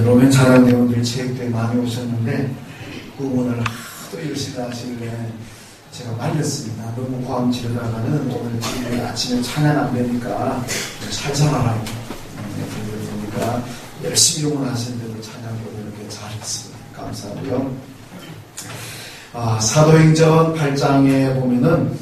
로맨 찬양대원들이 체육대회 많이 오셨는데 응원을 하도 열심히 하시길래 제가 말렸습니다. 너무 고함 지르다가는 오늘 집에 아침에 찬양 안 되니까 살살하라고 그러니까 열심히 응원하시는데도 찬양도 이렇게 잘했습니다. 감사하고요. 사도행전 8장에 보면은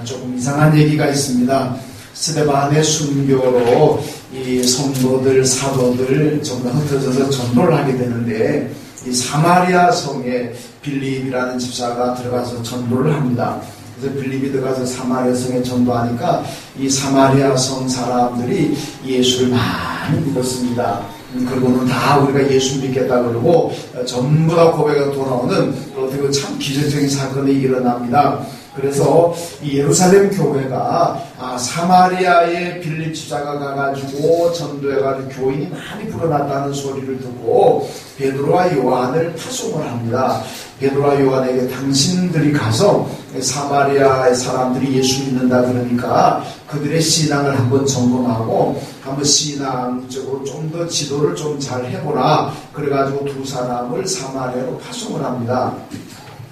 조금 이상한 얘기가 있습니다. 스데반의 순교로 이 성도들, 사도들 전부 다 흩어져서 전도를 하게 되는데 이 사마리아 성에 빌립이라는 집사가 들어가서 전도를 합니다. 그래서 빌립이 들어가서 사마리아 성에 전도하니까 이 사마리아 성 사람들이 예수를 많이 믿었습니다. 그리고는 다 우리가 예수 믿겠다 그러고 전부 다 고백가 돌아오는 어떻게 참 기적적인 사건이 일어납니다. 그래서 이 예루살렘 교회가 사마리아의 빌립 집사가 가가지고 전도해가지고 교인이 많이 불어났다는 소리를 듣고 베드로와 요한을 파송을 합니다. 베드로와 요한에게 당신들이 가서 사마리아의 사람들이 예수 믿는다 그러니까 그들의 신앙을 한번 점검하고 한번 신앙적으로 좀 더 지도를 좀 잘 해보라. 그래가지고 두 사람을 사마리아로 파송을 합니다.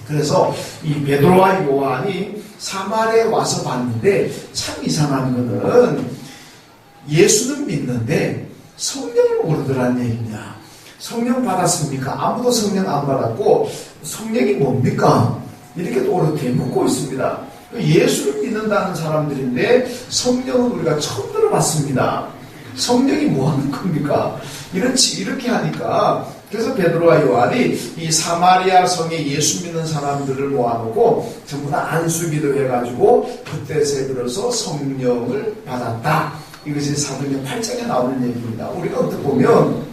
그래서 이 베드로와 요한이 사마리아에 와서 봤는데 참 이상한 거는 예수는 믿는데 성령을 모르더라는 얘기입니다. 성령 받았습니까? 아무도 성령 안 받았고 성령이 뭡니까? 이렇게 또 어렵게 묻고 있습니다. 예수를 믿는다는 사람들인데 성령은 우리가 처음 들어봤습니다. 성령이 뭐 하는 겁니까? 이렇게 하니까 그래서 베드로와 요한이 이 사마리아 성에 예수 믿는 사람들을 모아놓고 전부 다 안수기도 해가지고 그때 새들어서 성령을 받았다. 이것이 사도행전 8장에 나오는 얘기입니다. 우리가 어떻게 보면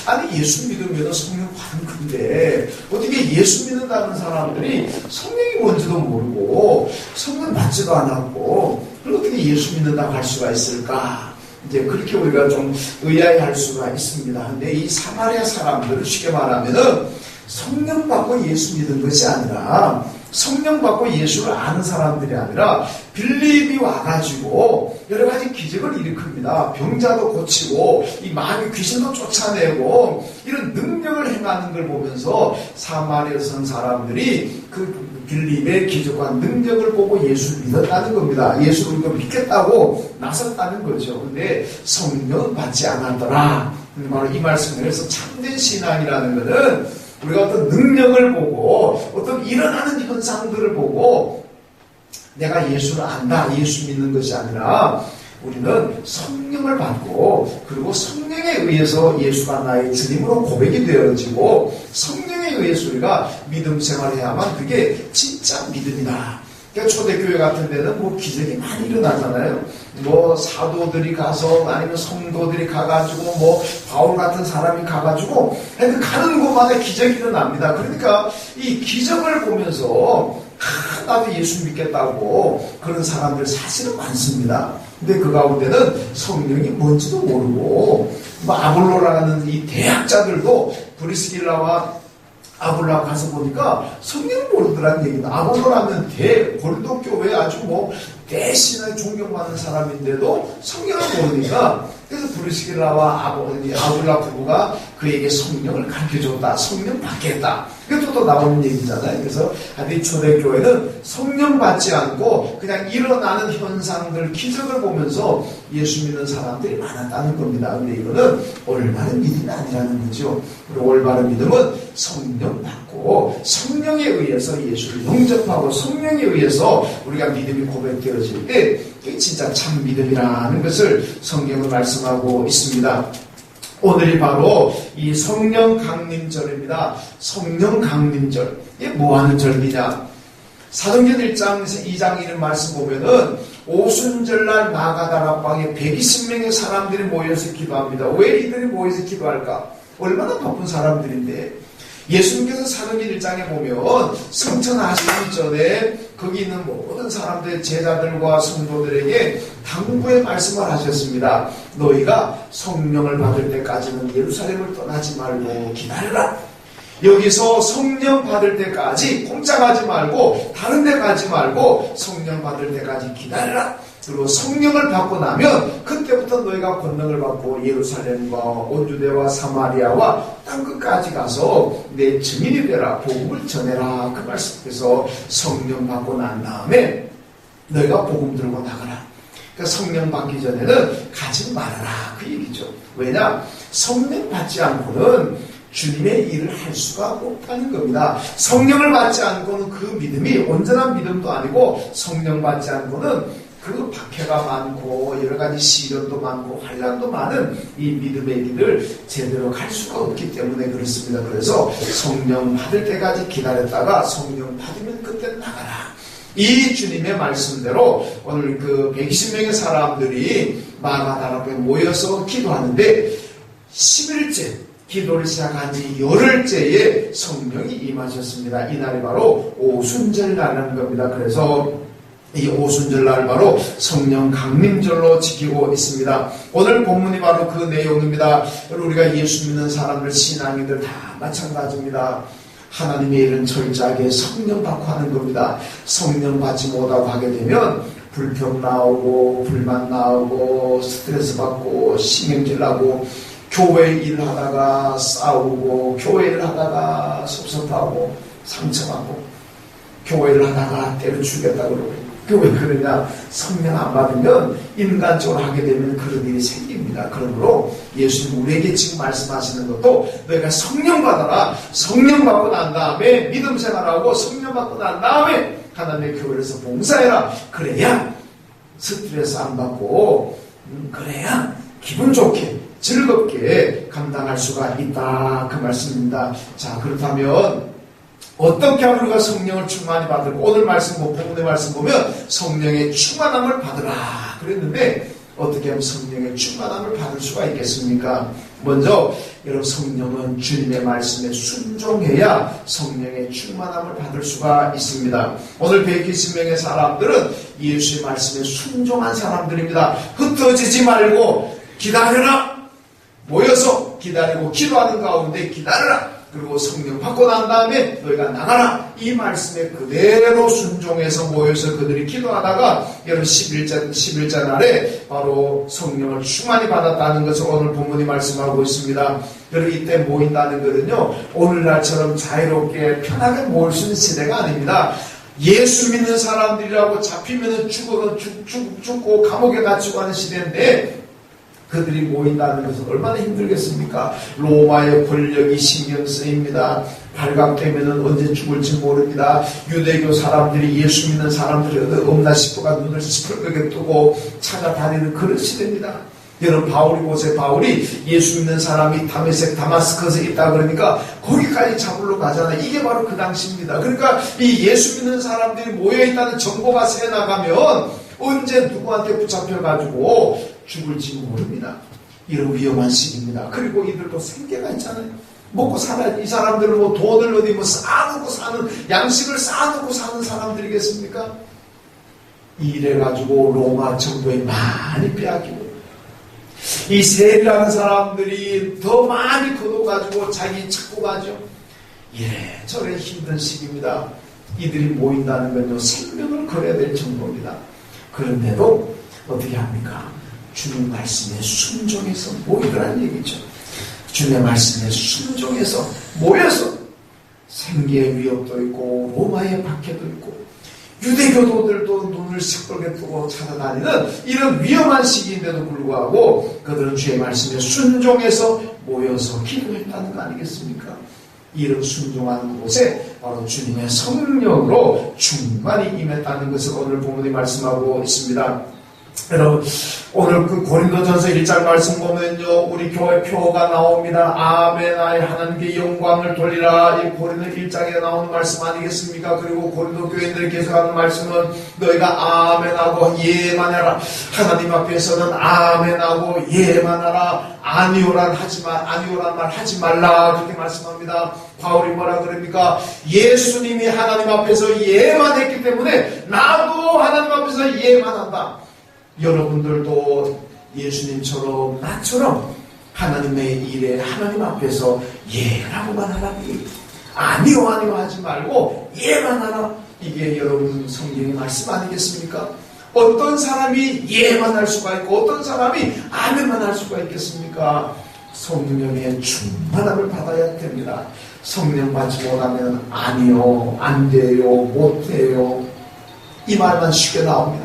아니 예수 믿으면 성령 받은 건데 어떻게 예수 믿는다는 사람들이 성령이 뭔지도 모르고 성령 받지도 않았고 그럼 어떻게 예수 믿는다고 할 수가 있을까? 이제 그렇게 우리가 좀 의아해할 수가 있습니다. 근데 이 사마리아 사람들은 쉽게 말하면은 성령 받고 예수 믿은 것이 아니라 성령 받고 예수를 아는 사람들이 아니라 빌립이 와가지고 여러 가지 기적을 일으킵니다. 병자도 고치고 이 마귀 귀신도 쫓아내고 이런 능력을 행하는 걸 보면서 사마리아 성 사람들이 그 빌립의 기적과 능력을 보고 예수를 믿었다는 겁니다. 예수를 믿겠다고 나섰다는 거죠. 근데 성령은 받지 않았더라. 바로 이 말씀을 해서 참된 신앙이라는 것은 우리가 어떤 능력을 보고 어떤 일어나는 현상들을 보고 내가 예수를 안다, 예수 믿는 것이 아니라 우리는 성령을 받고 그리고 성령에 의해서 예수가 나의 주님으로 고백이 되어지고 성령에 의해서 우리가 믿음 생활을 해야만 그게 진짜 믿음이다. 그러니까 초대교회 같은 데는 뭐 기적이 많이 일어나잖아요. 뭐 사도들이 가서 아니면 성도들이 가가지고 뭐 바울 같은 사람이 가가지고 가는 곳마다 기적이 일어납니다. 그러니까 이 기적을 보면서 나도 예수 믿겠다고 그런 사람들 사실은 많습니다. 근데 그 가운데는 성령이 뭔지도 모르고 뭐 아볼로라는 이 대학자들도 브리스길라와 아볼라 가서 보니까 성령을 모르더라는 얘기다. 아볼로라면 골독교회 아주 뭐 대신에 존경받는 사람인데도 성령을 모르니까 그래서 브리스길라와 아볼라 부부가 그에게 성령을 가르쳐줬다. 성령 받겠다. 이것도 또 나오는 얘기잖아요. 그래서 하여튼 초대교회는 성령 받지 않고 그냥 일어나는 현상들, 기적을 보면서 예수 믿는 사람들이 많았다는 겁니다. 근데 이거는 올바른 믿음이 아니라는 거죠. 그리고 올바른 믿음은 성령 받고 성령에 의해서 예수를 영접하고 성령에 의해서 우리가 믿음이 고백되어질 때 그게 진짜 참 믿음이라는 것을 성경은 말씀하고 있습니다. 오늘이 바로 이 성령 강림절입니다. 성령 강림절. 이게 뭐하는 절기냐? 사도행전 1장 2장 이런 말씀 보면은 오순절날 마가다락방에 120명의 사람들이 모여서 기도합니다. 왜 이들이 모여서 기도할까? 얼마나 바쁜 사람들인데 예수님께서 사도행전 1장에 보면 승천하시기 전에 거기 있는 모든 사람들, 제자들과 성도들에게 당부의 말씀을 하셨습니다. 너희가 성령을 받을 때까지는 예루살렘을 떠나지 말고 기다려라. 여기서 성령 받을 때까지 꼼짝하지 말고 다른 데 가지 말고 성령 받을 때까지 기다려라. 그리고 성령을 받고 나면 그때부터 너희가 권능을 받고 예루살렘과 온 유대와 사마리아와 땅끝까지 가서 내 증인이 되라. 복음을 전해라. 그 말씀에서 성령 받고 난 다음에 너희가 복음 들고 나가라. 그러니까 성령 받기 전에는 가지 말아라. 그 얘기죠. 왜냐? 성령 받지 않고는 주님의 일을 할 수가 없다는 겁니다. 성령을 받지 않고는 그 믿음이 온전한 믿음도 아니고 성령 받지 않고는 그 박해가 많고 여러 가지 시련도 많고 환난도 많은 이 믿음의 길을 제대로 갈 수가 없기 때문에 그렇습니다. 그래서 성령 받을 때까지 기다렸다가 성령 받으면 그때 나가라. 이 주님의 말씀대로 오늘 그 120명의 사람들이 마가다라 앞에 모여서 기도하는데 11째 기도를 시작한 지 열흘째에 성령이 임하셨습니다. 이날이 바로 오순절날이라는 겁니다. 그래서 이 오순절날 바로 성령 강림절로 지키고 있습니다. 오늘 본문이 바로 그 내용입니다. 우리가 예수 믿는 사람들, 신앙인들 다 마찬가지입니다. 하나님의 일은 철저하게 성령 받고 하는 겁니다. 성령 받지 못하고 하게 되면 불평 나오고 불만 나오고 스트레스 받고 신경질 나고 교회 일을 하다가 싸우고 교회 일을 하다가 섭섭하고 상처받고 교회 일을 하다가 때려주겠다 그러고 왜 그러냐? 성령 안 받으면 인간적으로 하게 되면 그런 일이 생깁니다. 그러므로 예수님 우리에게 지금 말씀하시는 것도 너희가 성령 받아라. 성령 받고 난 다음에 믿음 생활하고 성령 받고 난 다음에 하나님의 교회에서 봉사해라. 그래야 스트레스 안 받고 그래야 기분 좋게 즐겁게 감당할 수가 있다. 그 말씀입니다. 자, 그렇다면 어떻게 하면 우리가 성령을 충만히 받을까? 오늘 말씀, 본문의 말씀 보면 성령의 충만함을 받으라 그랬는데 어떻게 하면 성령의 충만함을 받을 수가 있겠습니까? 먼저 여러분 성령은 주님의 말씀에 순종해야 성령의 충만함을 받을 수가 있습니다. 오늘 120명의 사람들은 예수의 말씀에 순종한 사람들입니다. 흩어지지 말고 기다려라. 모여서 기다리고 기도하는 가운데 기다려라. 그리고 성령 받고 난 다음에 너희가 나가라. 이 말씀에 그대로 순종해서 모여서 그들이 기도하다가 여러분 11자 날에 바로 성령을 충만히 받았다는 것을 오늘 본문이 말씀하고 있습니다. 여러분 이때 모인다는 것은요 오늘날처럼 자유롭게 편하게 모일 수 있는 시대가 아닙니다. 예수 믿는 사람들이라고 잡히면 죽고 감옥에 갇히고 하는 시대인데 그들이 모인다는 것은 얼마나 힘들겠습니까? 로마의 권력이 신경 쓰입니다. 발각되면 언제 죽을지 모릅니다. 유대교 사람들이 예수 믿는 사람들이 어디 없나 싶어가 눈을 시뻘겋게 뜨고 찾아다니는 그런 시대입니다. 여러분 바울이 보세요. 바울이 예수 믿는 사람이 다마스커스에 있다 그러니까 거기까지 잡으러 가잖아요. 이게 바로 그 당시입니다. 그러니까 이 예수 믿는 사람들이 모여있다는 정보가 새나가면 언제 누구한테 붙잡혀가지고 죽을지 모릅니다. 이런 위험한 시기입니다. 그리고 이들도 생계가 있잖아요. 먹고 살아야 이 사람들은 뭐 돈을 어디 뭐 쌓아놓고 사는 양식을 쌓아놓고 사는 사람들이겠습니까? 이래가지고 로마 정부에 많이 빼앗기고 이 세리라는 사람들이 더 많이 거둬가지고 자기 찾고 가죠. 이래저래 힘든 시기입니다. 이들이 모인다는 건요 생명을 걸어야 될 정도입니다. 그런데도 어떻게 합니까? 주님 말씀에 순종해서 모이더란 얘기죠. 주님의 말씀에 순종해서 모여서 생계의 위협도 있고 로마의 박해도 있고 유대교도들도 눈을 시뻘게 뜨고 찾아다니는 이런 위험한 시기인데도 불구하고 그들은 주의 말씀에 순종해서 모여서 기도했다는 거 아니겠습니까? 이런 순종하는 곳에 바로 주님의 성령으로 충만히 임했다는 것을 오늘 본문이 말씀하고 있습니다. 여러분 오늘 그 고린도전서 1장 말씀 보면요 우리 교회 표가 나옵니다. 아멘. 아이 하나님께 영광을 돌리라. 이 고린도 1장에 나오는 말씀 아니겠습니까? 그리고 고린도 교인들이 계속하는 말씀은 너희가 아멘하고 예만 해라. 하나님 앞에서는 아멘하고 예만 하라. 아니오란 말 하지 말라. 그렇게 말씀합니다. 바울이 뭐라 그럽니까? 예수님이 하나님 앞에서 예만 했기 때문에 나도 하나님 앞에서 예만 한다. 여러분들도 예수님처럼 나처럼 하나님의 일에 하나님 앞에서 예라고만 하라니 아니요 아니요 하지 말고 예만 하라. 이게 여러분 성경의 말씀 아니겠습니까? 어떤 사람이 예만 할 수가 있고 어떤 사람이 아멘만 할 수가 있겠습니까? 성령의 충만함을 받아야 됩니다. 성령 받지 못하면 아니요, 안 돼요, 못 돼요, 이 말만 쉽게 나옵니다.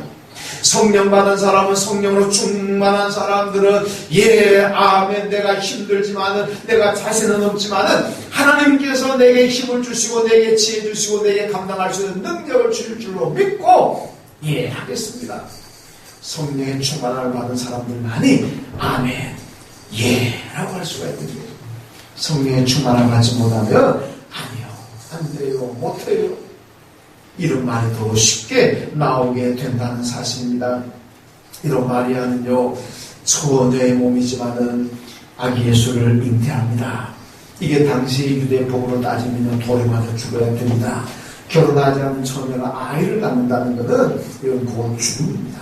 성령 받은 사람은, 성령으로 충만한 사람들은 예, 아멘, 내가 힘들지만은, 내가 자신은 없지만은 하나님께서 내게 힘을 주시고 내게 지혜 주시고 내게 감당할 수 있는 능력을 주실 줄로 믿고 예 하겠습니다. 성령의 충만함을 받은 사람들만이 아멘, 예 라고 할 수가 있는 거예요. 성령의 충만함을 받지 못하면 아니요, 안 돼요, 못해요, 이런 말이 더 쉽게 나오게 된다는 사실입니다. 이런 마리아는요, 처녀의 몸이지만은 아기 예수를 잉태합니다. 이게 당시 유대법으로 따지면 돌에 맞아 죽어야 됩니다. 결혼하지 않은 처녀가 아이를 낳는다는 것은 이건 곧 죽음입니다.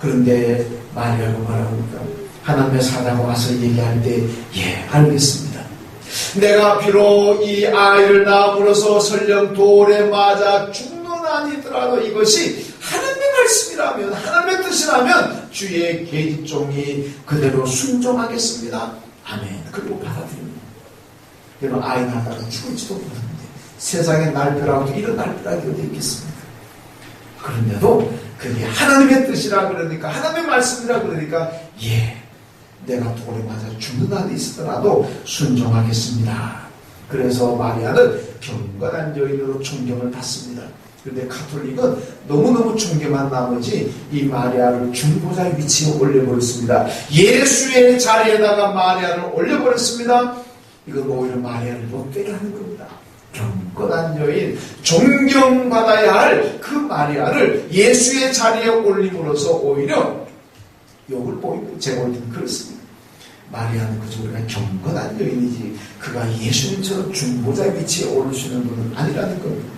그런데 마리아가 뭐라고 합니까? 하나님의 사자가 와서 얘기할 때 예, 알겠습니다. 내가 비록 이 아이를 낳음으로써 설령 돌에 맞아 죽는 아니더라도 이것이 하나님의 말씀이라면, 하나님의 뜻이라면 주의 계집종이 그대로 순종하겠습니다. 아멘. 그리고 받아들입니다. 여러분, 아이 낳다가 죽을지도 모르는데 세상에 날벼락도 이런 날벼락이 어디 있겠습니까? 그런데도 그게 하나님의 뜻이라 그러니까, 하나님의 말씀이라 그러니까 예, 내가 돌에 맞아 죽는 한이 있더라도 순종하겠습니다. 그래서 마리아는 경건한 여인으로 존경을 받습니다. 그런데 가톨릭은 너무너무 존경한 나머지 이 마리아를 중보자의 위치에 올려버렸습니다. 예수의 자리에다가 마리아를 올려버렸습니다. 이건 오히려 마리아를 못되게 하는 겁니다. 경건한 여인, 존경받아야 할 그 마리아를 예수의 자리에 올림으로써 오히려 욕을 보이고 제목을 듣는 그렇습니다. 마리아는 그저 우리가 경건한 여인이지 그가 예수님처럼 중보자의 위치에 오를 수 있는 분은 아니라는 겁니다.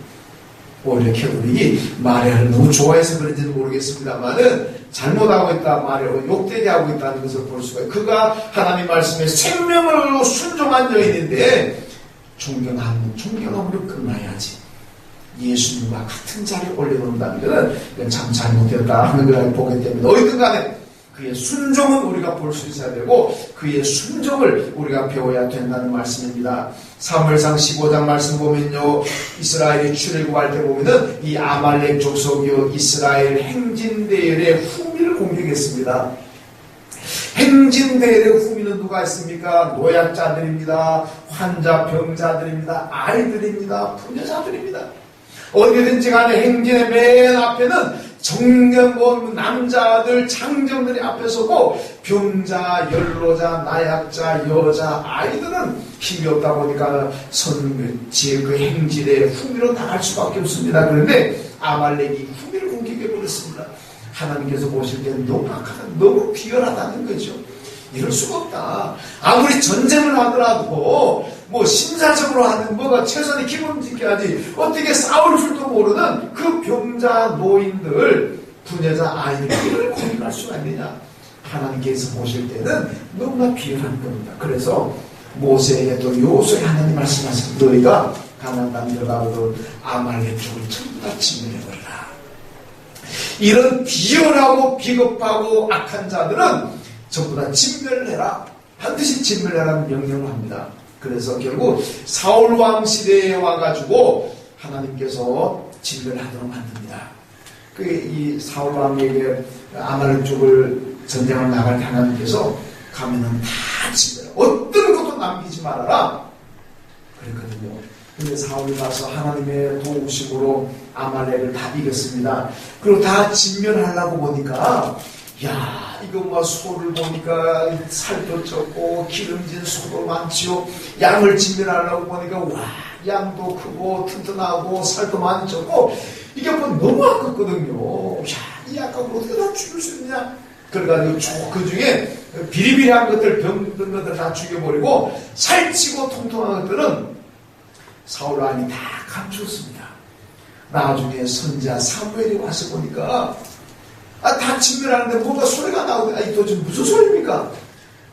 오히려 캐톨릭이 마리아를 너무 좋아해서 그런지는 모르겠습니다만은 잘못하고 있다, 마리아가 욕되게 하고 있다는 것을 볼 수가 있어요. 그가 하나님 말씀에 생명으로 순종한 여인인데 존경함으로 끝나야지. 예수님과 같은 자리에 올려놓는다는 것은 참 잘못되었다 하는 걸 보기 때문에 어디든 간에 그의 순종은 우리가 볼 수 있어야 되고 그의 순종을 우리가 배워야 된다는 말씀입니다. 사무엘상 15장 말씀 보면요, 이스라엘이 출애굽할 때 보면은 이 아말렉 족속이요 이스라엘 행진대열의 후미를 공격했습니다. 행진대열의 후미는 누가 있습니까? 노약자들입니다. 환자, 병자들입니다. 아이들입니다. 부녀자들입니다. 어디든지 간에 행진의 맨 앞에는 정년본 남자들, 장정들이 앞에 서고 병자, 연로자, 나약자, 여자, 아이들은 힘이 없다 보니까 그 행진의 후미로 나갈 수밖에 없습니다. 그런데 아말렉이 후미를 공격해버렸습니다. 하나님께서 보실 때는 너무 악하다, 너무 비열하다는 거죠. 이럴 수가 없다. 아무리 전쟁을 하더라도 뭐 심사적으로 하는 뭐가 최선의 기본 지켜야지 어떻게 싸울 줄도 모르는 그 병자, 노인들, 부녀자, 아이들을 공격할 수가 있느냐. 하나님께서 보실 때는 너무나 비열한 겁니다. 그래서 모세에게 또 요소에 하나님 말씀하신 너희가 가나안 땅 들어가거든 아말렉 쪽을 전부 다 진멸해버리라. 이런 비열하고 비겁하고 악한 자들은 전부 다 진멸을 해라. 반드시 진멸하라는 명령을 합니다. 그래서 결국 사울왕 시대에 와가지고 하나님께서 진멸하도록 만듭니다. 이 사울왕에게 아말렉 쪽을 전쟁을 나갈 때 하나님께서 가면은 다 진멸, 어떤 것도 남기지 말아라 그랬거든요. 근데 사울이 가서 하나님의 도우심으로 아말렉을 다 이겼습니다. 그리고 다 진멸하려고 보니까 야, 이거 뭐 소를 보니까 살도 적고 기름진 소도 많지요. 양을 진멸하려고 보니까 와, 양도 크고 튼튼하고 살도 많이 적고 이게 뭐 너무 아깝거든요. 야, 이 아까운 거 어떻게 다 죽일 수 있냐? 그래가지고 그 중에 비리비리한 것들, 병든 것들 다 죽여버리고 살찌고 통통한 것들은 사울 왕이 다 감추었습니다. 나중에 선지자 사무엘이 와서 보니까 다 진멸하는데 뭔가 소리가 나오고, 이거 지금 무슨 소리입니까?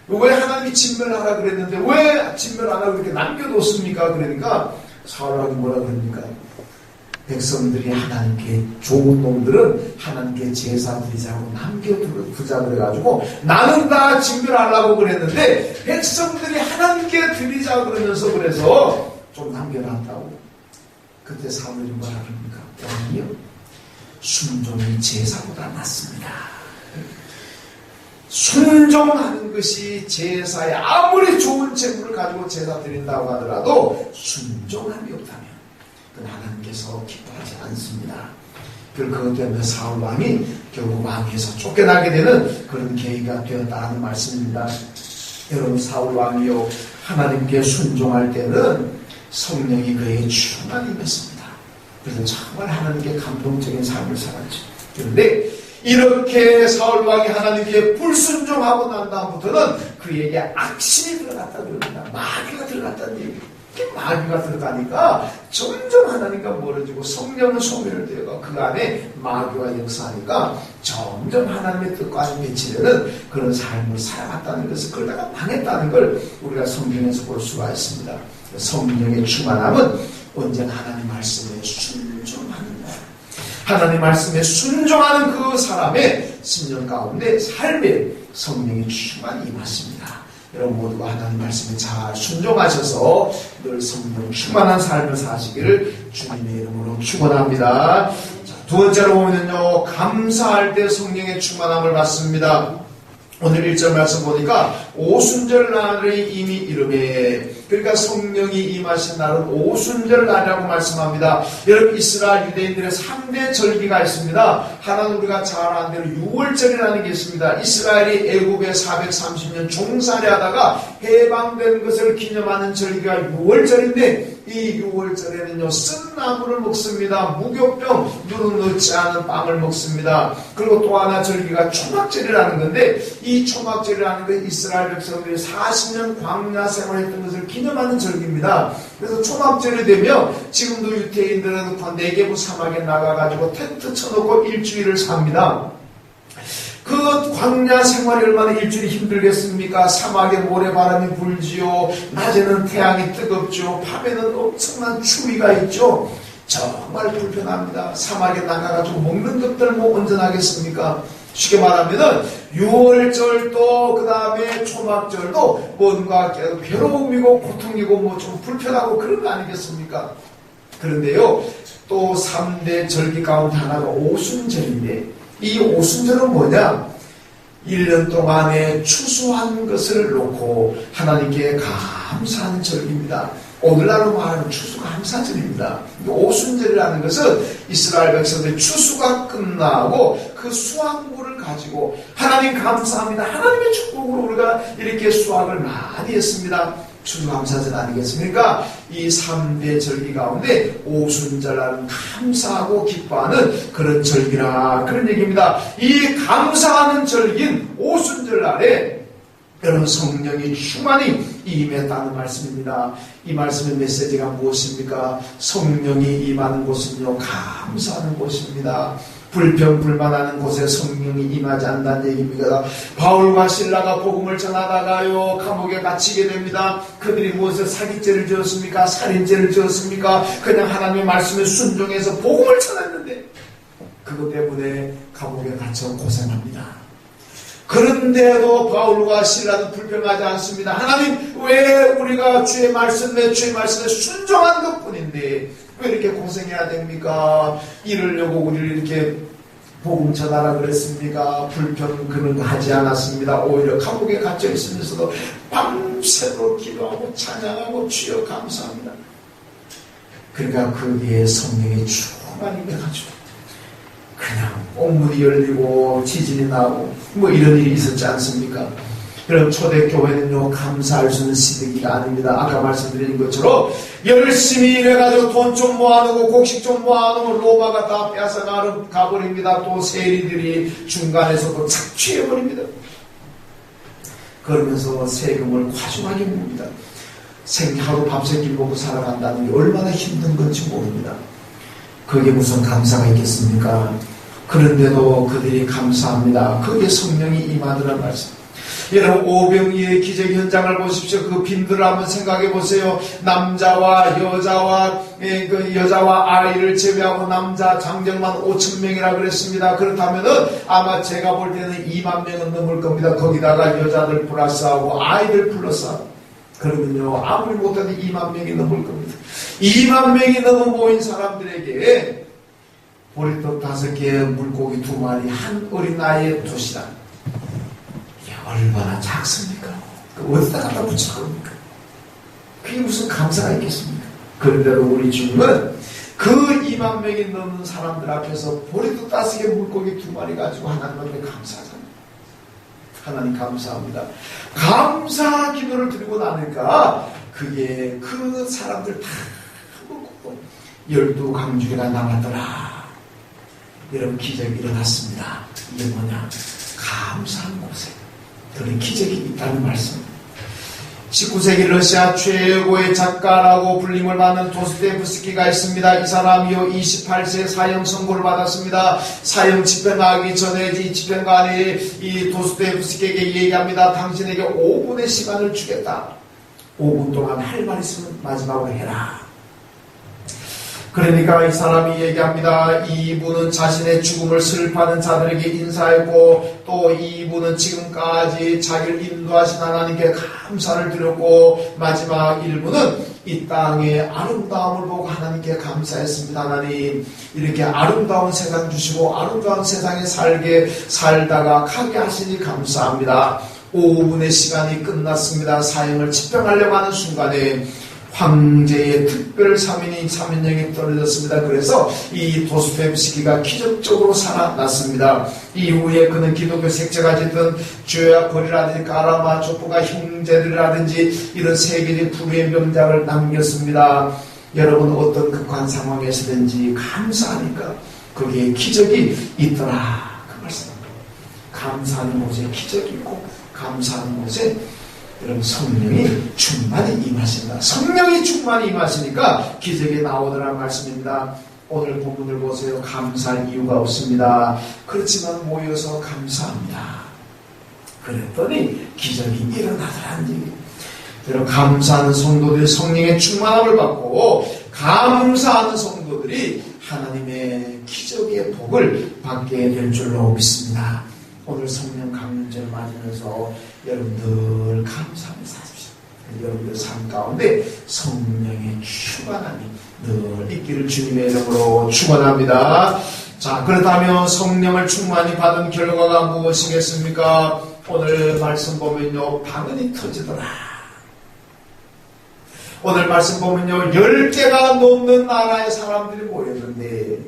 왜 하나님이 진멸하라 그랬는데 왜 진멸 안 하고 이렇게 남겨뒀습니까? 그러니까 사울왕이 뭐라 그럽니까? 백성들이 하나님께 좋은 놈들은 하나님께 제사 드리자고 남겨두자 그래가지고 나는 다 진멸하려고 그랬는데 백성들이 하나님께 드리자 그러면서 그래서 좀 남겨놨다고. 그때 사울이 뭐라 그럽니까? 왕이요, 순종이 제사보다 낫습니다. 순종하는 것이 제사에 아무리 좋은 재물을 가지고 제사 드린다고 하더라도 순종함이 없다면 하나님께서 기뻐하지 않습니다. 그것 때문에 사울 왕이 결국 왕위에서 쫓겨나게 되는 그런 계기가 되었다는 말씀입니다. 여러분, 사울 왕이요, 하나님께 순종할 때는 성령이 그에게 충만히 임했습니다. 그래서 정말 하나님께 감동적인 삶을 살았죠. 그런데 이렇게 사울 왕이 하나님께 불순종하고 난 다음부터는 그에게 악신이 들어갔다고 그럽니다. 마귀가 들어갔다는 얘기예요. 마귀가 들어가니까 점점 하나님과 멀어지고 성령은 소멸되고 그 안에 마귀가 역사하니까 점점 하나님의 뜻과 배치되는 그런 삶을 살아갔다는 것을 그러다가 망했다는 걸 우리가 성경에서 볼 수가 있습니다. 성령의 충만함은 언제나 하나님 말씀에 순종하는 것, 하나님 말씀에 순종하는 그 사람의 신령 가운데 삶에 성령의 충만이 임하십니다. 여러분 모두가 하나님 말씀에 잘 순종하셔서 늘 성령 충만한 삶을 사시기를 주님의 이름으로 축원합니다. 두 번째로 보면요, 감사할 때 성령의 충만함을 받습니다. 오늘 1절 말씀 보니까 오순절 날이 이미 이르매, 그러니까 성령이 임하신 날은 오순절 날이라고 말씀합니다. 여러분, 이스라엘 유대인들의 3대 절기가 있습니다. 하나는 우리가 잘 아는 대로 6월절이라는 게 있습니다. 이스라엘이 애굽에 430년 종살이 하다가 해방된 것을 기념하는 절기가 6월절인데 이 6월절에는요, 쓴 나물을 먹습니다. 무교병, 누룩 넣지 않은 빵을 먹습니다. 그리고 또 하나 절기가 초막절이라는 건데 이 초막절이라는 건 이스라엘 백성들이 40년 광야 생활했던 것을 기념하는 절기입니다. 그래서 초막절이 되면 지금도 유태인들은 네게부 사막에 나가가지고 텐트 쳐놓고 일주일을 삽니다. 그 광야 생활이 얼마나 일주일이 힘들겠습니까? 사막에 모래바람이 불지요, 낮에는 태양이 뜨겁죠, 밤에는 엄청난 추위가 있죠. 정말 불편합니다. 사막에 나가가지고 먹는 것들 뭐 온전하겠습니까? 쉽게 말하면은 6월절도 그 다음에 초막절도 뭔가 괴로움이고 고통이고 뭐 좀 불편하고 그런 거 아니겠습니까? 그런데요, 또 3대 절기 가운데 하나가 오순절인데 이 오순절은 뭐냐? 1년 동안에 추수한 것을 놓고 하나님께 감사하는 절기입니다. 오늘날로 말하는 추수감사절입니다. 오순절이라는 것은 이스라엘 백성들의 추수가 끝나고 그 수확물을 가지고 하나님 감사합니다, 하나님의 축복으로 우리가 이렇게 수확을 많이 했습니다. 추수감사절 아니겠습니까? 이 3대 절기 가운데 오순절은 감사하고 기뻐하는 그런 절기라, 그런 얘기입니다. 이 감사하는 절기인 오순절날에 여러분 성령이 충만히 임했다는 말씀입니다. 이 말씀의 메시지가 무엇입니까? 성령이 임하는 곳은요, 감사하는 곳입니다. 불평불만하는 곳에 성령이 임하지 않는다는 얘기입니다. 바울과 실라가 복음을 전하다가요, 감옥에 갇히게 됩니다. 그들이 무엇을 사기죄를 지었습니까? 살인죄를 지었습니까? 그냥 하나님의 말씀에 순종해서 복음을 전했는데 그것 때문에 감옥에 갇혀 고생합니다. 그런데도 바울과 실라는 불평하지 않습니다. 하나님, 왜 우리가 주의 말씀에 순종한 것뿐인데 왜 이렇게 고생해야 됩니까? 이러려고 우리를 이렇게 복음 전하라 그랬습니까? 불평 그런 거 하지 않았습니다. 오히려 감옥에 갇혀 있으면서도 밤새도록 기도하고 찬양하고 주여 감사합니다. 그러니까 거기에 성령의 충만히 임해가지고 그냥 옥문이 열리고 지진이 나고 뭐 이런 일이 있었지 않습니까? 그럼 초대교회는요, 감사할 수 있는 시대기가 아닙니다. 아까 말씀드린 것처럼 열심히 일해가지고 돈 좀 모아놓고 곡식 좀 모아놓으면 로마가 다 뺏어가 가버립니다. 또 세리들이 중간에서도 착취해버립니다. 그러면서 세금을 과중하게 봅니다. 하루 밥 세 끼 먹고 살아간다는 게 얼마나 힘든 건지 모릅니다. 그게 무슨 감사가 있겠습니까? 그런데도 그들이 감사합니다. 그게 성령이 임하더란 말씀. 여러분, 오병이의 기적 현장을 보십시오. 그 빈들을 한번 생각해 보세요. 남자와 여자와 아이를 제외하고 남자 장정만 5,000명이라 그랬습니다. 그렇다면은 아마 제가 볼 때는 2만 명은 넘을 겁니다. 거기다가 여자들 플러스하고 아이들 플러스하고. 그러면요, 아무리 못해도 2만 명이 넘을 겁니다. 2만 명이 넘은 모인 사람들에게 보리떡 5개, 물고기 2마리, 한 어린 아이의 도시락. 이게 얼마나 작습니까? 어디다 갖다 붙일 겁니까? 그게 무슨 감사가 있겠습니까? 그런데도 우리 주님은 그 2만 명이 넘는 사람들 앞에서 보리떡 5개, 물고기 2마리 가지고 하나님한테 감사하잖아요. 하나님 감사합니다. 감사 기도를 드리고 나니까 그게 그 사람들 다 먹고 12강주리가 남았더라. 여러분, 기적이 일어났습니다. 이게 뭐냐? 감사한 곳에 그런 기적이 있다는 말씀입니다. 19세기 러시아 최고의 작가라고 불림을 받는 도스토옙스키가 있습니다. 이 사람이요 28세에 사형 선고를 받았습니다. 사형 집행하기 전에 이 집행관이 이 도스토옙스키에게 얘기합니다. 당신에게 5분의 시간을 주겠다. 5분 동안 할 말 있으면 마지막으로 해라. 그러니까 이 사람이 얘기합니다. 이분은 자신의 죽음을 슬퍼하는 자들에게 인사했고, 또 이분은 지금까지 자기를 인도하신 하나님께 감사를 드렸고, 마지막 1분은 이 땅의 아름다움을 보고 하나님께 감사했습니다. 하나님, 이렇게 아름다운 세상 주시고 아름다운 세상에 살다가 가게 하시니 감사합니다. 5분의 시간이 끝났습니다. 사형을 집행하려고 하는 순간에 황제의 특별 사면령이 떨어졌습니다. 그래서 이 도스토옙스키가 기적적으로 살아났습니다. 이후에 그는 기독교 색채가 짙은 죄악벌이라든지 까라마초프가 형제들이라든지 이런 세계적인 불후의 명작을 남겼습니다. 여러분, 어떤 극한 상황에서든지 감사하니까 거기에 기적이 있더라. 그 말씀입니다. 감사하는 곳에 기적이 있고, 감사하는 곳에 여러분, 성령이 충만히 임하신다. 성령이 충만히 임하시니까 기적이 나오더라는 말씀입니다. 오늘 본문을 보세요. 감사할 이유가 없습니다. 그렇지만 모여서 감사합니다. 그랬더니 기적이 일어나더라는 얘기예요. 여러분, 감사하는 성도들이 성령의 충만함을 받고 감사하는 성도들이 하나님의 기적의 복을 받게 될 줄로 믿습니다. 오늘 성령 강림절 맞으면서 여러분 늘 감사하며 사십시오. 여러분들 삶 가운데 성령의 충만함이 늘 있기를 주님의 이름으로 축원합니다. 자, 그렇다면 성령을 충만히 받은 결과가 무엇이겠습니까? 오늘 말씀 보면요, 방언이 터지더라. 오늘 말씀 보면요, 10개가 넘는 나라의 사람들이 모였는데,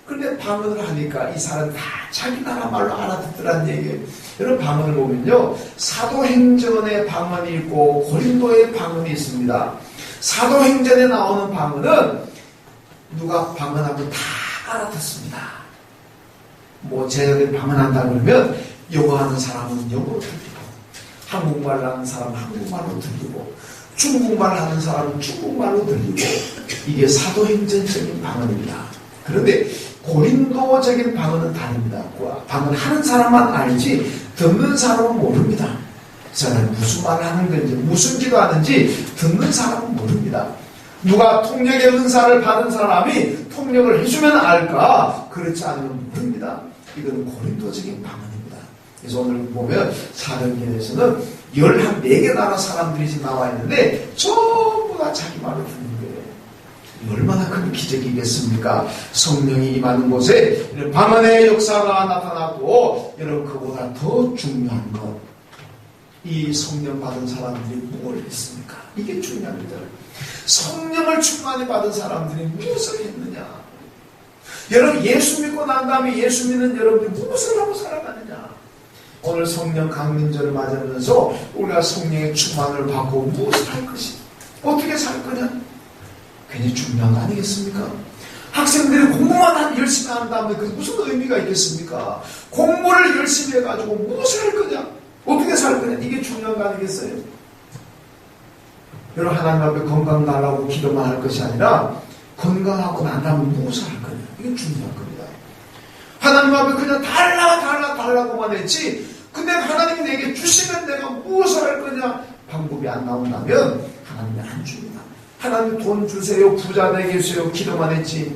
그런데 방언을 하니까 이 사람 다 자기 나라 말로 알아듣더란 얘기예요. 여러분, 방언을 보면요, 사도행전에 방언이 있고 고린도에 방언이 있습니다. 사도행전에 나오는 방언은 누가 방언하면 다 알아듣습니다. 뭐 제자들이 방언한다 그러면 영어 하는 사람은 영어로 들리고, 한국말 하는 사람은 한국말로 들리고, 중국말 하는 사람은 중국말로 들리고, 이게 사도행전적인 방언입니다. 그런데 고린도적인 방언은 다릅니다. 방언하는 사람만 알지 듣는 사람은 모릅니다. 그 사람이 무슨 말을 하는 건지, 무슨 기도하는지 듣는 사람은 모릅니다. 누가 통역의 은사를 받은 사람이 통역을 해주면 알까? 그렇지 않으면 모릅니다. 이건 고린도적인 방언입니다. 그래서 오늘 보면 사도행전에서는 14개 나라 사람들이 나와 있는데 전부 다 자기 말을 듣는 거예요. 얼마나 큰 기적이겠습니까? 성령이 임하는 곳에 방언의 역사가 나타났고, 여러분, 그보다 더 중요한 것, 이 성령 받은 사람들이 뭘 했습니까? 이게 중요합니다. 성령을 충만히 받은 사람들이 무엇을 했느냐? 여러분, 예수 믿고 난 다음에 예수 믿는 여러분들이 무엇을 하고 살아가느냐? 오늘 성령 강림절을 맞으면서 우리가 성령의 충만을 받고 무엇을 할 것이냐? 어떻게 살 거냐? 굉장히 중요한 거 아니겠습니까? 학생들이 공부만 열심히 한 다음에 그게 무슨 의미가 있겠습니까? 공부를 열심히 해가지고 무엇을 할 거냐? 어떻게 살 거냐? 이게 중요한 거 아니겠어요? 여러분, 하나님 앞에 건강 달라고 기도만 할 것이 아니라 건강하고 난 다음에 무엇을 할 거냐? 이게 중요한 겁니다. 하나님 앞에 그냥 달라고만 했지 근데 하나님이 내게 주시면 내가 무엇을 할 거냐? 방법이 안 나온다면 하나님이 안 줍니다. 하나님 돈 주세요, 부자 되게 해주세요, 기도만 했지.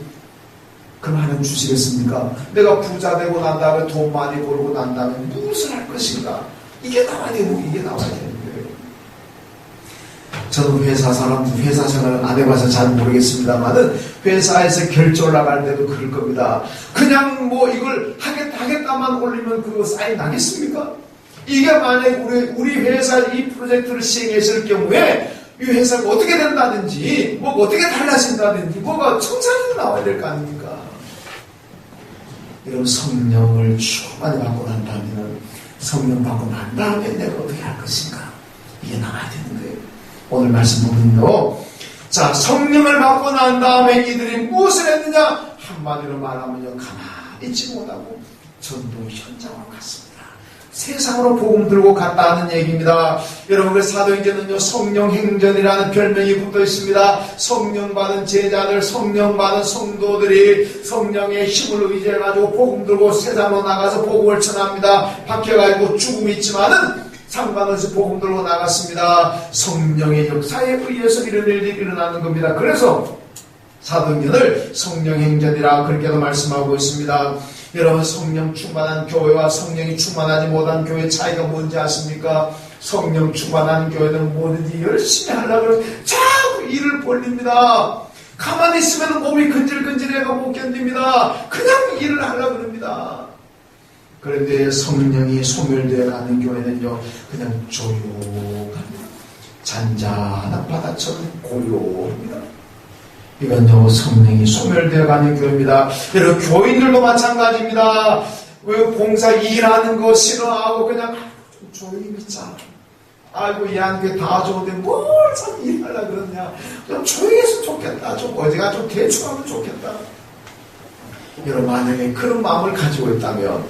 그럼 하나님 주시겠습니까? 내가 부자 되고 난 다음에 돈 많이 벌고 난 다음에 무엇을 할 것인가? 이게 나와야 되는, 이게 나와야 되는 거예요. 저는 회사 생활을 안 해봐서 잘 모르겠습니다만은 회사에서 결제 올라갈 때도 그럴 겁니다. 그냥 뭐 이걸 하겠다만 올리면 그거 사인 나겠습니까? 이게 만약에 우리 회사 이 프로젝트를 시행했을 경우에 이 회사가 어떻게 된다든지, 뭐 어떻게 달라진다든지, 뭐가 청산이 나와야 될 거 아닙니까? 이런 성령을 충만히 받고 난 다음에는, 성령 받고 난 다음에 내가 어떻게 할 것인가? 이게 나와야 되는 거예요. 오늘 말씀 보면요. 자, 성령을 받고 난 다음에 이들이 무엇을 했느냐? 한마디로 말하면요. 가만히 있지 못하고 전도 현장으로 갔습니다. 세상으로 복음 들고 갔다는 얘기입니다. 여러분, 그 사도행전은요, 성령 행전이라는 별명이 붙어 있습니다. 성령 받은 제자들, 성령 받은 성도들이 성령의 힘을 의지해가지고 복음 들고 세상으로 나가서 복음을 전합니다. 박혀가지고 죽음이 있지만은 상관없이 복음 들고 나갔습니다. 성령의 역사에 의해서 이런 일이 일어나는 겁니다. 그래서 사도행전을 성령행전이라 그렇게도 말씀하고 있습니다. 여러분, 성령 충만한 교회와 성령이 충만하지 못한 교회의 차이가 뭔지 아십니까? 성령 충만한 교회는 뭐든지 열심히 하려고 자꾸 일을 벌립니다. 가만히 있으면 몸이 근질근질해가 못 견딥니다. 그냥 일을 하려고 합니다. 그런데 성령이 소멸되어 가는 교회는요, 그냥 조용합니다. 잔잔한 바다처럼 고요합니다. 이건요, 성령이 소멸되어 가는 교회입니다. 여러분, 교인들도 마찬가지입니다. 왜 봉사 일하는 거 싫어하고 그냥 좀 조용히 있자. 아이고, 이 안에 다 좋은데 뭘 참 일하려고 그러냐. 좀 조용히 했으면 좋겠다. 좀 어디가 좀 대충 하면 좋겠다. 여러분, 만약에 그런 마음을 가지고 있다면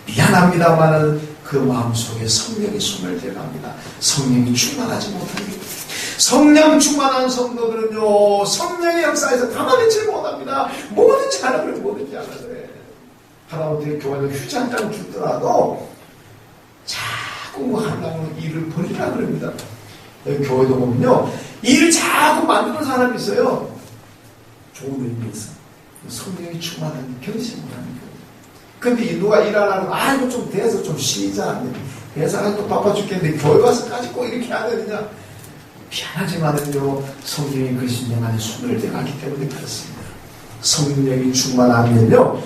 미안합니다만은 그 마음속에 성령이 소멸되어 갑니다. 성령이 충만하지 못합니다. 성령 충만한 성도들은요, 성령의 역사에서 가만히 있지 못합니다. 뭐든지 하라 그래, 뭐든지 하라 그래. 하나님께 교회는 휴지 한 장 주더라도 자꾸 뭐 하려고 일을 벌이라 그럽니다. 여기 교회도 보면요, 일을 자꾸 만드는 사람이 있어요. 좋은 의미에서. 성령이 충만한 견디지 못하는 교회. 근데 누가 일하라고, 이거 좀 돼서 좀 쉬자. 회사가 또 바빠 죽겠는데 교회 와서까지 꼭 이렇게 해야 되느냐. 미안하지만은요, 성령이 그 심령 안에 소멸되어 가기 때문에 그렇습니다. 성령이 충만하면요,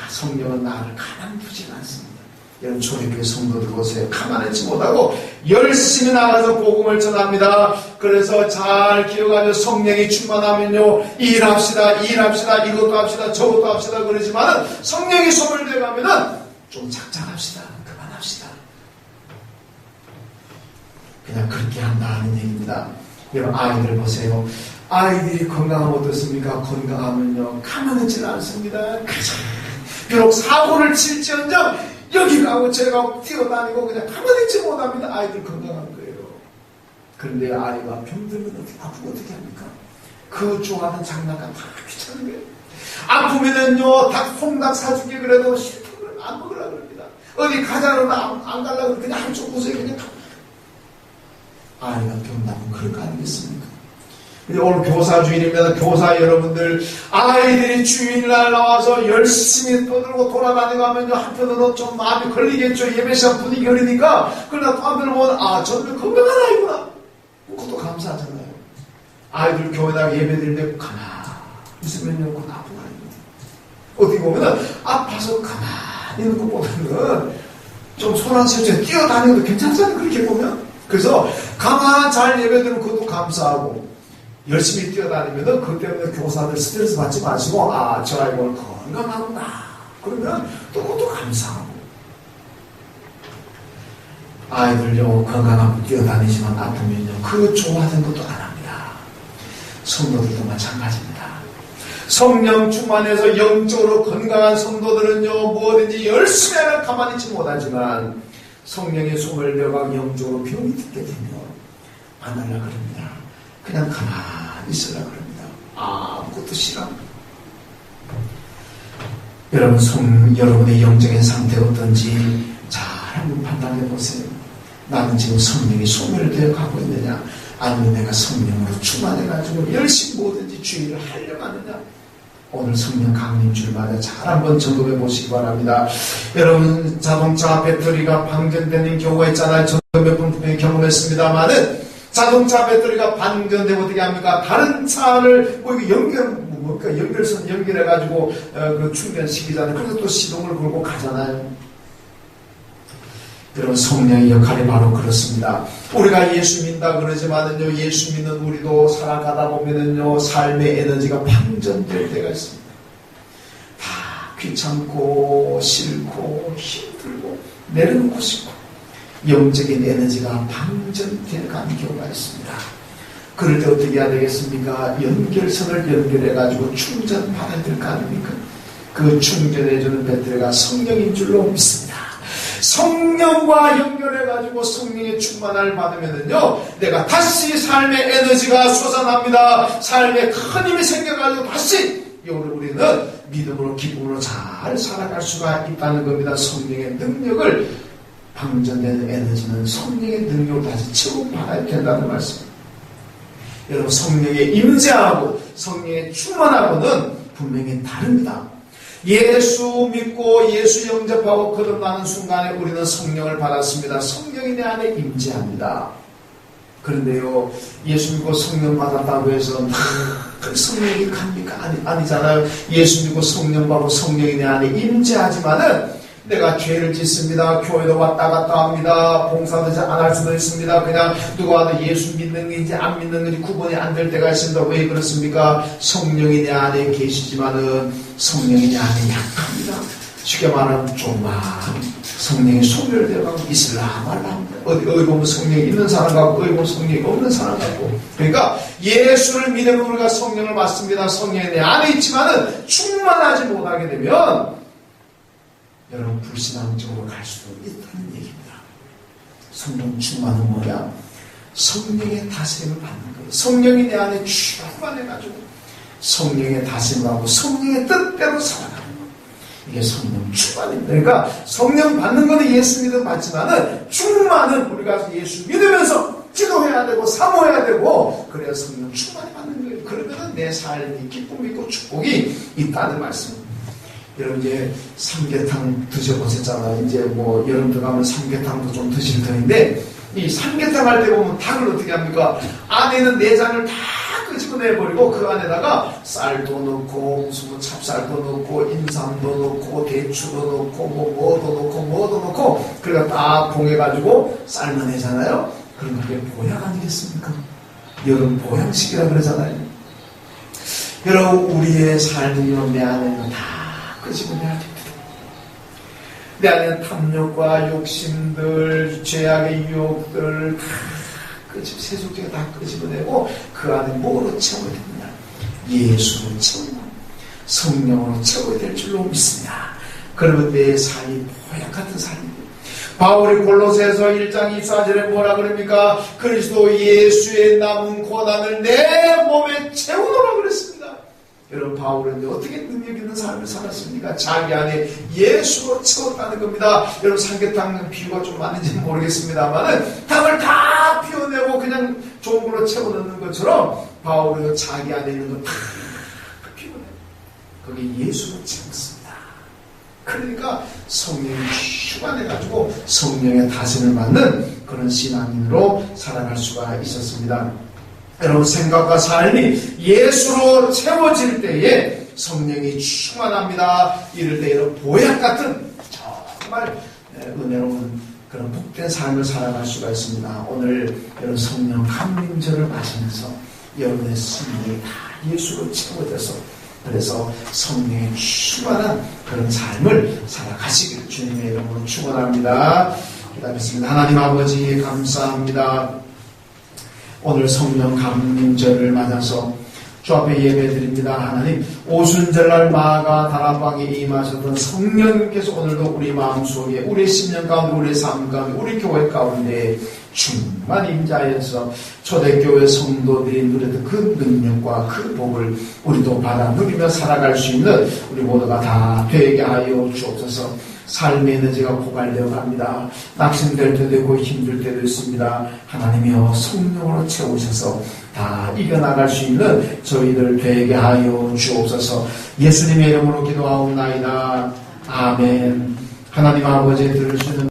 성령은 나를 가만두지 않습니다. 여러분, 초대교회 성도들 보세요. 가만히 못하고 열심히 나가서 복음을 전합니다. 그래서 잘 기억하며 성령이 충만하면요, 일합시다, 이것도 합시다, 저것도 합시다 그러지만은 성령이 소멸되어 가면은 좀 작작합시다, 그만합시다. 그냥 그렇게 한다는 얘기입니다. 여러분, 아이들 보세요. 아이들이 건강하면 어떻습니까? 건강하면요, 가만히 있지 않습니다. 비록 사고를 칠지언정 여기 가고 저기 가고 뛰어다니고 그냥 가만히 있지 못합니다. 아이들 건강한 거예요. 그런데 아이가 병들면 어떻게, 아프면 어떻게 합니까? 그 좋아하는 장난감 다 귀찮은 거예요. 아프면은요, 홍닭 사줄게 그래도 싫다고 안 먹으려고 합니다. 어디 가자고 안 가려고 그냥 한쪽 구석에 그냥 아이가 병나면 그럴 거 아니겠습니까? 오늘 교사 주일입니다. 교사 여러분들, 아이들이 주일날 나와서 열심히 떠들고 돌아다니고 하면요, 한편으로 좀 마음이 걸리겠죠. 예배 시간 분위기 흐르니까. 그러나 또 한편으로 보면, 저는 건강한 아이구나. 그것도 감사하잖아요. 아이들 교회다가 예배 드릴 때 가만히 있으면요, 그건 나쁜 아이입니다. 어떻게 보면은, 아파서 가만히 있는 것보다는 좀 손 안 세우쳐 뛰어다니는 것도 괜찮잖아요. 그렇게 보면. 그래서 가만히 잘 예배 드리면 그것도 감사하고, 열심히 뛰어다니면은 그 때문에 교사들 스트레스 받지 마시고, 저 아이가 건강하구나. 그러면 또 그것도 감사하고. 아이들요, 건강하고 뛰어다니지만 아프면요, 그 좋아하는 것도 안 합니다. 성도들도 마찬가지입니다. 성령 충만해서 영적으로 건강한 성도들은요, 뭐든지 열심히 하면 가만히 있지 못하지만, 성령의 소멸되어가 영적으로 병이 듣게 되면 안 하려고 합니다. 그냥 가만히 있으려고 합니다. 아무것도 싫어. 여러분, 여러분의 영적인 상태가 어떤지 잘 한번 판단해 보세요. 나는 지금 성령이 소멸되어 가고 있느냐, 아니면 내가 성령으로 충만해가지고 열심히 뭐든지 주의를 하려고 하느냐. 오늘 성령 강림주일마다 잘 한번 점검해 보시기 바랍니다. 여러분, 자동차 배터리가 방전되는 경우가 있잖아요. 저도 몇 번 분명히 경험했습니다만은, 자동차 배터리가 방전되고 어떻게 합니까? 다른 차를 연결선 연결해가지고 그 충전시키잖아요. 그래서 또 시동을 걸고 가잖아요. 여러분, 성령의 역할이 바로 그렇습니다. 우리가 예수 믿는다 그러지만은요, 예수 믿는 우리도 살아가다 보면은요, 삶의 에너지가 방전될 때가 있습니다. 다 귀찮고 싫고 힘들고 내려놓고 싶고 영적인 에너지가 방전되어 가는 경우가 있습니다. 그럴 때 어떻게 해야 되겠습니까? 연결선을 연결해가지고 충전받아야 될 거 아닙니까? 그 충전해주는 배터리가 성령인 줄로 믿습니다. 성령과 연결해가지고 성령의 충만을 받으면은요, 내가 다시 삶의 에너지가 솟아납니다. 삶에 큰 힘이 생겨가지고 다시 우리는 믿음으로 기쁨으로 잘 살아갈 수가 있다는 겁니다. 성령의 능력을, 방전되는 에너지는 성령의 능력을 다시 채워받아야 된다는 말씀입니다. 여러분, 성령의 임재하고 성령의 충만하고는 분명히 다릅니다. 예수 믿고 예수 영접하고 거듭나는 순간에 우리는 성령을 받았습니다. 성령이 내 안에 임재합니다. 그런데요, 예수 믿고 성령 받았다고 해서 성령이 갑니까? 아니잖아요. 예수 믿고 성령 받고 성령이 내 안에 임재하지만은 내가 죄를 짓습니다. 교회도 왔다 갔다 합니다. 봉사도 안 할 수도 있습니다. 그냥 누가 와도 예수 믿는 건지 안 믿는 건지 구분이 안 될 때가 있습니다. 왜 그렇습니까? 성령이 내 안에 계시지만은 성령이 내 안에 약합니다. 쉽게 말하면 조금만 성령이 소멸되어가고 있을라 말라. 어디 보면 성령이 있는 사람 같고 어디 보면 성령이 없는 사람 같고. 그러니까 예수를 믿으면 우리가 성령을 받습니다. 성령이 내 안에 있지만은 충만하지 못하게 되면 여러분, 불신앙 쪽으로 갈 수도 있다는 얘기입니다. 성령 충만은 뭐냐? 성령의 다스림을 받는 거예요. 성령이 내 안에 충만해가지고 성령의 다스림을 하고 성령의 뜻대로 살아가는 거예요. 이게 성령 충만입니다. 그러니까 성령 받는 거는 예수 믿음 받지만은 충만은 우리가 예수 믿으면서 기도해야 되고 사모해야 되고 그래야 성령 충만히 받는 거예요. 그러면은 내 삶이 기쁨이 있고 축복이 있다는 말씀입니다. 여러분, 이제 삼계탕 드셔보셨잖아요. 이제 뭐 여름 들어가면 삼계탕도 좀 드실 터인데, 이 삼계탕 할 때 보면 닭을 어떻게 합니까? 안에는 내장을 다 끄집어내버리고 그 안에다가 쌀도 넣고 무슨 뭐 찹쌀도 넣고 인삼도 넣고 대추도 넣고 뭐도 넣고 그래가 딱 봉해가지고 삶아내잖아요. 그럼 그게 보약 아니겠습니까? 여름 보양식이라 그러잖아요. 여러분, 우리의 삶이 내 안에는 다 끄집어내야 됩니다. 내 안에 탐욕과 욕심들, 죄악의 유혹들 다 세속적으로 다 끄집어내고 그 안에 뭐로 채워야 됩니다. 예수로 채우고 성령으로 채워야 될 줄로 믿습니다. 그러면 내 삶이 보약 같은 삶입니다. 바울이 골로새서 1장 24절에 뭐라 그럽니까? 그리스도 예수의 남은 고난을 내 몸에 채우노라 그랬습니다. 여러분, 바울은 어떻게 능력 있는 삶을 살았습니까? 자기 안에 예수로 채웠다는 겁니다. 여러분, 삼계탕 비유가 좀 맞는지 모르겠습니다만은 탕을 다 비워내고 그냥 좋은 걸로 채워넣는 것처럼 바울은 자기 안에 있는 거 다 비워내고 거기 예수로 채웠습니다. 그러니까 성령이 충만해가지고 성령의 다스림을 받는 그런 신앙인으로 살아갈 수가 있었습니다. 여러분, 생각과 삶이 예수로 채워질 때에 성령이 충만합니다. 이럴 때 이런 보약 같은 정말 은혜로운 그런 복된 삶을 살아갈 수가 있습니다. 오늘 여러분, 성령 강림절을 마시면서 여러분의 성령이 다 예수로 채워져서 그래서 성령의 충만한 그런 삶을 살아가시길 주님의 이름으로 축원합니다. 기도하겠습니다. 하나님 아버지, 감사합니다. 오늘 성령 강림절을 맞아서 주 앞에 예배드립니다. 하나님, 오순절날 마가 다락방에 임하셨던 성령님께서 오늘도 우리 마음속에, 우리 심령 가운데, 우리 삶 가운데, 우리 교회 가운데 충만 임자하여서 초대교회 성도들이 누렸던 그 능력과 그 복을 우리도 받아 누리며 살아갈 수 있는 우리 모두가 다 되게 하여 주옵소서. 삶의 에너지가 고갈되어 갑니다. 낙심될 때도 있고 힘들 때도 있습니다. 하나님이여 성령으로 채우셔서 다 이겨나갈 수 있는 저희들 되게 하여 주옵소서. 예수님의 이름으로 기도하옵나이다. 아멘. 하나님 아버지 들으시는